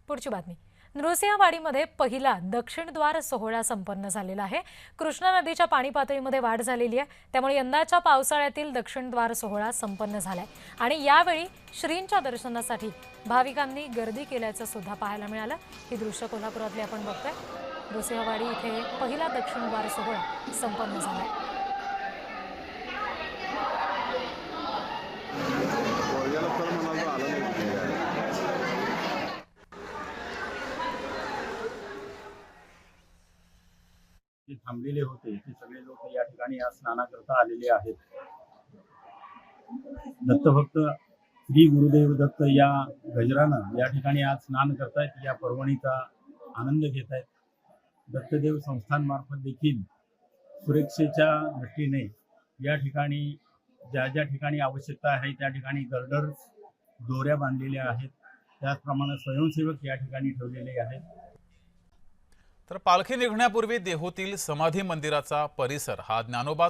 पुढची बातमी। नृसिंहवाडीमध्ये पहिला दक्षिण द्वार सोहळा संपन्न झालेला आहे। कृष्णा नदीच्या पाणी पातळीमध्ये वाढ झालेली आहे, त्यामुळे यंदाच्या पावसाळ्यातील दक्षिण द्वार सोहळा संपन्न झालाय आणि यावेळी श्रींच्या दर्शनासाठी भाविकांनी गर्दी केल्याचं सुद्धा पाहायला मिळालं। ही दृश्य कोल्हापुरातली आपण बघतोय। नृसिंहवाडी इथे पहिला दक्षिण द्वार सोहळा संपन्न झालाय। जे थांबलेले होते ते सगळे लोक या ठिकाणी आज स्नानाकरता आलेले आहेत। दत्तभक्त श्री गुरुदेव दत्त या गजरानं या ठिकाणी आज स्नान करतायत, या पर्वणीचा आनंद घेत आहेत। दत्तदेव संस्थानमार्फत देखील सुरक्षेच्या दृष्टीने या ठिकाणी ज्या ठिकाणी आवश्यकता आहे त्या ठिकाणी गर्डर्स दोऱ्या बांधलेल्या आहेत, त्याचप्रमाणे स्वयंसेवक या ठिकाणी ठेवलेले आहेत। तर पालखी निघण्यापूर्वी देहूतील समाधी मंदिराचा परिसर हा ज्ञानोबा